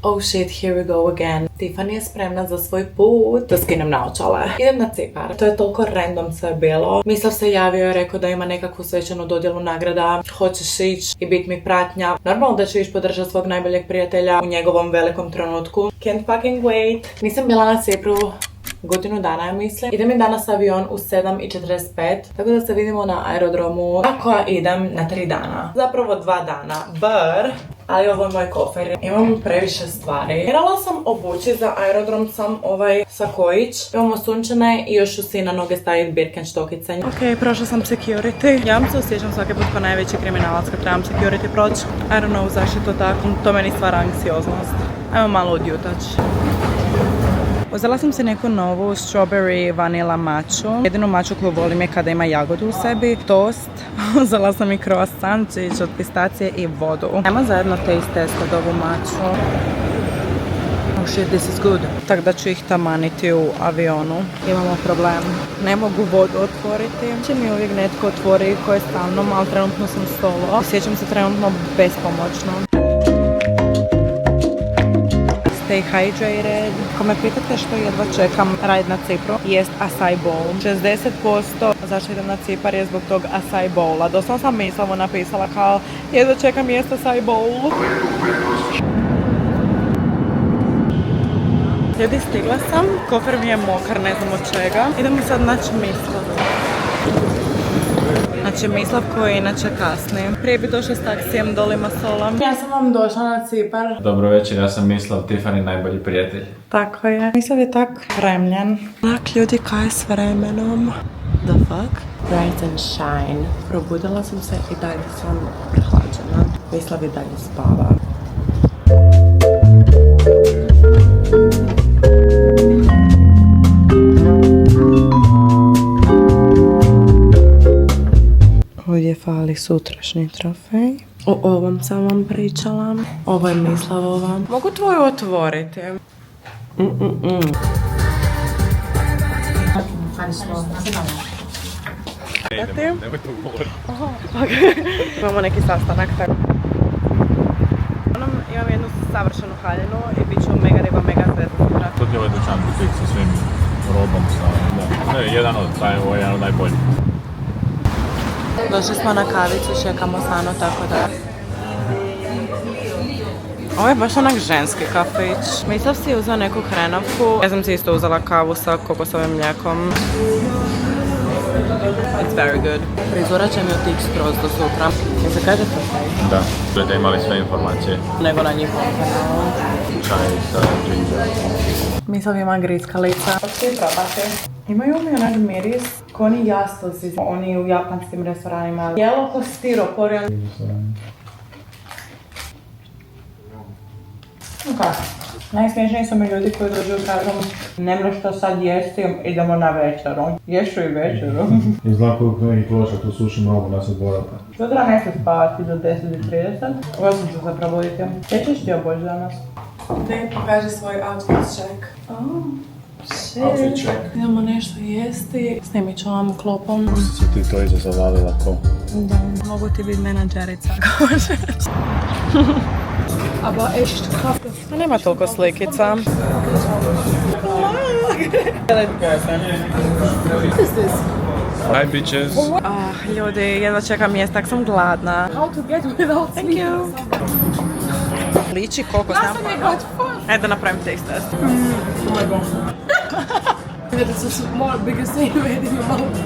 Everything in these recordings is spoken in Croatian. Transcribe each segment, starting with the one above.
Oh shit, here we go again. Tiffany je spremna za svoj put. Da skinem naočale. Idem na Cipar. To je toliko random sve bilo. Mislav se javio i rekao da ima nekakvu svečanu dodjelu nagrada. Hoćeš ići i bit mi pratnja. Normalno da ću ići podržati svog najboljeg prijatelja u njegovom velikom trenutku. Can't fucking wait. Nisam bila na Cipru godinu dana, ja mislim. Idem i danas avion u 7:45, tako da se vidimo na aerodromu. Ako idem na 3 dana. Zapravo 2 dana. Ali ovo je moj kofer. Imam previše stvari. Morala sam obući za aerodrom sam ovaj sakojić. Imamo sunčane i još u na noge staviti Birkenstockice. Ok, prošla sam security. Ja vam se osjećam svaki put kao najveći kriminalac kad trebam security proći. I don't know zašto to tako. To meni stvara anksioznost. Ajmo malo odjutač. Uzela sam se neku novu strawberry vanilla maču. Jedinu maču koju volim je kada ima jagodu u sebi. Toast. Uzela sam i croissant, čić od pistacije i vodu. Ajmo zajedno taste testat ovu maču. Oh shit, this is good. Tako da ću ih tamaniti u avionu. Imamo problem. Ne mogu vodu otvoriti. Če mi uvijek netko otvori ko je sa mnom, ali trenutno sam solo. Osjećam se trenutno bespomoćno. Stay hydrated. Ako me pitate što jedva čekam raditi na Cipru, jest acai bowl. 60% zašto idem na Cipar je zbog tog acai bowla. Doslovno sam mislavo napisala kao jedva čekam jest acai bowl. Ljudi, stigla sam. Kofer mi je mokar, ne znam od čega. Idemo sad naći Mislav. Znači Mislav koji inače kasni. Prije bi došla s taksijem do Limassola. Ja sam vam došla na Cipar. Dobro večer, ja sam Mislav, Tiffany najbolji prijatelj. Tako je. Mislav je tak vremljen. Tak ljudi, kaj je s vremenom? The fuck? Rise and shine. Probudila sam se i dalje sam prehlađena. Mislav i dalje spava. Ovdje fali sutrašnji trofej. O ovom sam vam pričala. Ovo je Mislavova. Mogu tvoju otvoriti? Nemoj to govoriti. Imamo neki sastanak. Imam jednu savršenu haljinu i bit ću mega riba, mega zvezda. To ti je ovaj dućan butik sa svim robom. To je jedan od najboljih. Došli smo na kavicu, čekamo Sano, tako da... Ovo je baš onak ženski kafić. Mislav si uzeo neku hrenovku. Ja sam si isto uzela kavu sa kokosovim mlijekom. It's very good. Frizura će mi otići skroz do sutra. Jel se kaže trofej? Da. Budete imali sve informacije. Nego na njihovom kanalu. Čaj sa ginger. Mislav ima grickalica. Hoćete probati? Imaju mi onak miris ko oni jastozi, oni u japanskim restoranima. Jelo ko stiropor. Ok. Najsmiješniji su mi ljudi koji dođu i kažu nema što sad jesti, idemo na večeru. Ješu i večeru. Izgleda koliko mi kloša tu sušim robu na sad borata. Sutra neću spavati do 10:30. Ovo ću se probuditi. Gdje ćeš ti oboći danas? Daj, pokaži svoj outfit check. Outfit check. Idemo nešto jesti. Snimit ću vam klopom. Si ti to iza zavadila ko? Da. Mogu ti biti menadžerica ako želiš. Aber echt kraft. Nema toliko slikica. Hi bitches. Ljudi, jedva čekam mjesta, tak sam gladna. How to get without Thank you. Liči kokos, nema pojma. Ajde da napravim taste test. That is a more biggest thing in your mouth.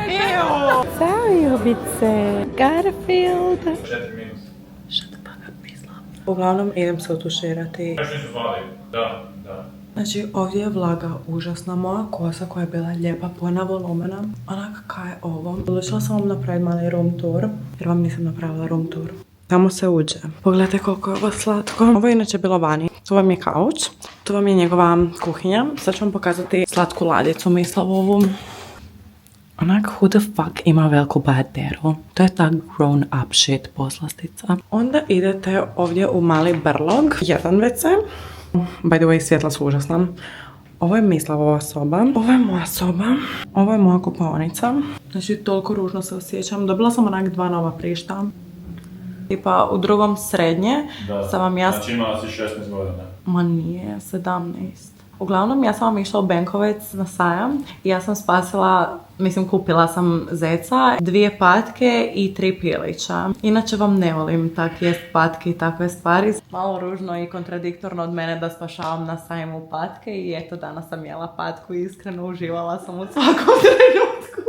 Ew. Ciao, ljubice. Garfield. 4 minus. Shut the fuck up, Mislav. Uglavnom, idem se otuširati. Još nisu zvali. Da. Znači, ovdje je vlaga užasna. Moja kosa koja je bila lijepa, puna volumena. Onak, kaj je ovo? Odlučila sam vam napraviti mali room tour, jer vam nisam napravila room tour. Tamo se uđe. Pogledajte koliko je ovo slatko. Ovo je inače bilo vani. Tu vam je kauč. Tu vam je njegova kuhinja. Sad ću vam pokazati slatku ladicu Mislavovu. Onak, who the fuck ima veliku bateru? To je ta grown up shit poslastica. Onda idete ovdje u mali brlog. Jedan WC. By the way, svjetla su užasna. Ovo je Mislavova soba. Ovo je moja soba. Ovo je moja kupaonica. Znači, toliko ružno se osjećam. Dobila sam onak 2 nova prišta. Tipa u drugom srednje sam vam ja... Znači imala si 16 godina. Ma nije, 17. Uglavnom, ja sam vam išla u Benkovec na sajam i ja sam spasila, kupila sam zeca, 2 patke i 3 pilića. Inače vam ne volim tak jest patke i takve stvari. Malo ružno i kontradiktorno od mene da spašavam na sajmu patke i eto, danas sam jela patku i iskreno uživala sam u svakom trenutku.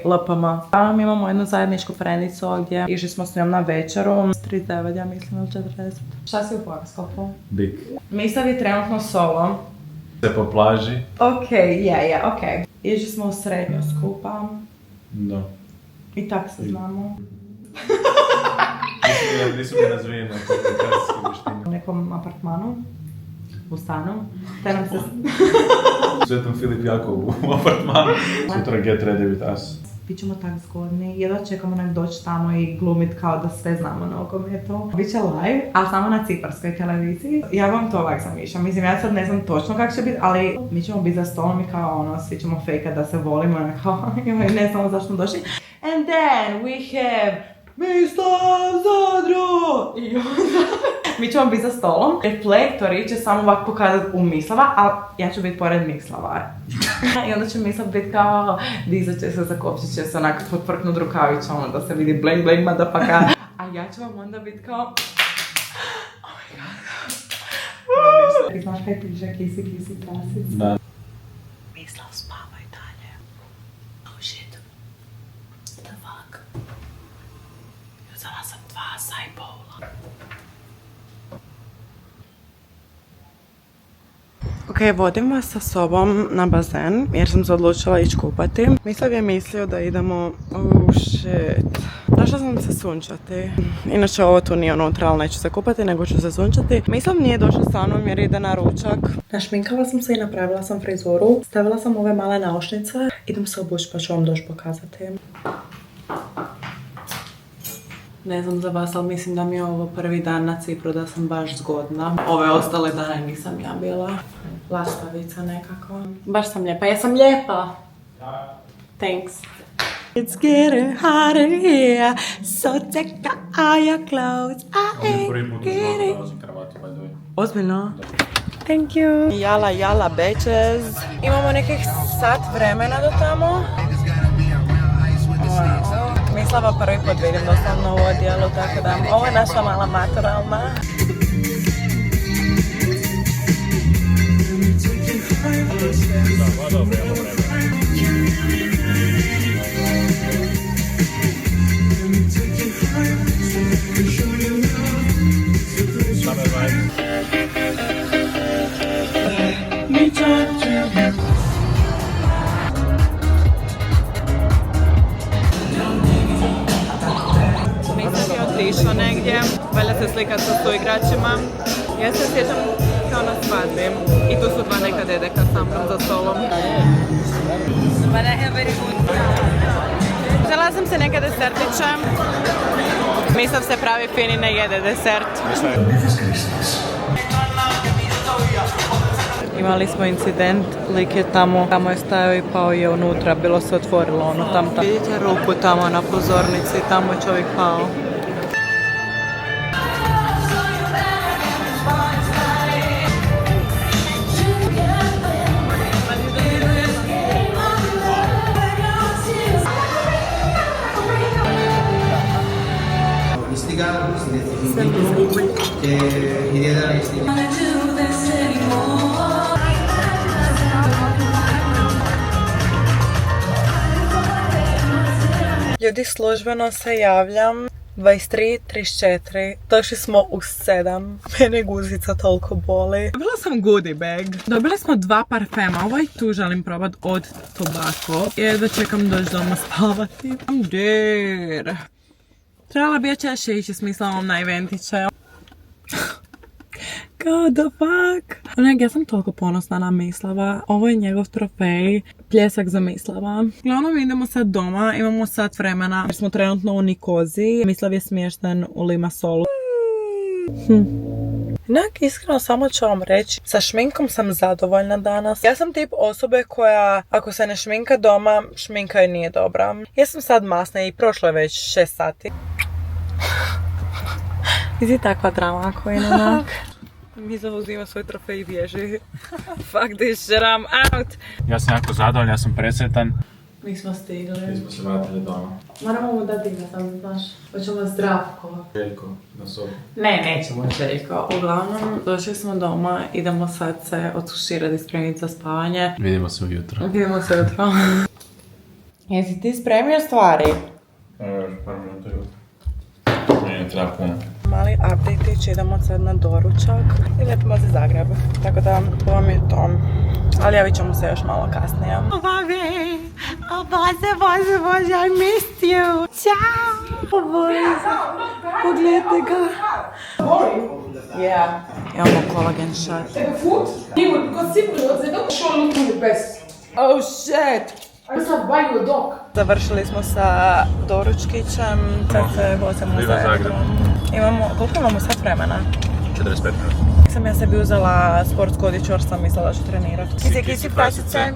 LPM. Tamo imamo jednu zajedničku frendicu gdje išli smo s njom na večeru. 39, ja mislim, ili 40. Šta si u horoskopu? Bik. Mislav je trenutno solo. Se po plaži. Okej. Išli smo u srednju skupa. Da. I tak se znamo. Nisu mi razvijene komunikacijske vještine. U nekom apartmanu. U stanu. Te nam se... Svetom Filip Jakov u apartmanu. Sutra get ready with us. Bićemo tak zgodni, jedva čekamo nek doći tamo i glumit kao da sve znamo na nogometu. Biće live, a samo na ciparskoj televiziji. Ja vam to ovak zamišljam. Ja sad ne znam točno kako će biti, ali mi ćemo biti za stolom i kao svi ćemo fejkat da se volimo i kao, ne znamo zašto smo došli. And then we have Mislav Zadro! I onda... Mi ćemo biti za stolom, reflektori će samo ovak pokazati u Mislava, a ja ću biti pored Mislava. I onda će Mislav biti kao, dizat će se, zakopčit će se onako potvrknut rukavića, da se vidi bling bling motherfucker. A ja ću vam onda biti kao... Oh my god. Ti znaš kaj piše kisi prasic? Da. Mislav spava i dalje. Oh shit. The fuck. Uzela sam 2 side bowla. Ok, vodim vas sa sobom na bazen jer sam se odlučila ići kupati. Mislav je mislio da idemo... Oh shit. Došla sam se sunčati. Inače ovo tu nije unutra, ali neću se kupati, nego ću se sunčati. Mislav nije došla sa mnom jer ide na ručak. Našminkala sam se i napravila sam frizuru. Stavila sam ove male naušnice. Idem se obući pa ću vam doći pokazati. Ne znam za vas, ali mislim da mi je ovo prvi dan na Cipru da sam baš zgodna. Ove ostale dane nisam ja bila. Laštavica nekako. Baš sam lijepa. Jesam lijepa? Thanks. It's getting hotter here, so take all your clothes. I ain't getting... Ozbiljno? Thank you. Jala, bitches. Imamo nekih sat vremena do tamo. Mislava prvi put vidim doslovno u odjelu, tako da ovo je naša mala maturalna. Otišao negdje, valja se slikat sa suigračima. Ja se sjećam kao na svadbi i tu su 2 neka dedeka sa mnom za stolom. Htjela sam se neke desertiće. Mislav se pravi fin i ne jede desert. Imali smo incident, lik je tamo je stajao i pao je unutra, bilo se otvorilo ono tam. Vidite ruku tamo na pozornici, tamo je čovjek pao. Ljudi, službeno se javljam. 23:34. Došli smo u 7. Mene guzica toliko boli. Dobila sam goodie bag. Dobili smo 2 parfema. Ovaj tu želim probat od Tobacco. Jedva čekam doći doma spavati. I'm dead. Trebala bi ja češće ići s Mislavom na eventiće. God the fuck. Onak, ja sam toliko ponosna na Mislava. Ovo je njegov trofej. Pljesak za Mislava. Uglavnom idemo sad doma. Imamo sat vremena. Jer smo trenutno u Nikoziji. Mislav je smješten u Limassolu. Onak, iskreno samo ću vam reći. Sa šminkom sam zadovoljna danas. Ja sam tip osobe koja, ako se ne šminka doma, šminka je nije dobra. Ja sam sad masna i prošlo je već 6 sati. Izi takva drama koja je onak. Miza uzima svoj trofej i bježi. Fuck this shit, I'm out. Ja sam jako zadovoljan, ja sam presretan. Mi smo stigli. Mi smo se vratili doma. Moramo mu dati ime, sam znaš. Hoćemo Zdravko. Željko, na sobu. Ne, nećemo Željko. Uglavnom, došli smo doma, idemo sad se otuširati i spremiti za spavanje. Vidimo se ujutro. Vidimo se jutro. Jesi ti spremio stvari? Još par minuta jutro. Nije, treba puno. Mali update-ić, idemo sad na doručak i letimo za Zagreb. Tako da, to vam je to. Ali javit ćemo se još malo kasnije. Babi, oh Bože, I missed you. Ćao. Pogledajte ga. Yeah. Imamo collagen shot. Take a food? He would, because Cypriots, they don't show looking the best. Oh shit. I just have to buy you a dog. Završili smo sa doručkićem, sad se vozimo Viva za Zagreb. Imamo, koliko imamo sad vremena? 45 minuta. Sam ja sebi uzela sportsku odjeću jer sam mislila da ću trenirati. Kisi, prasice.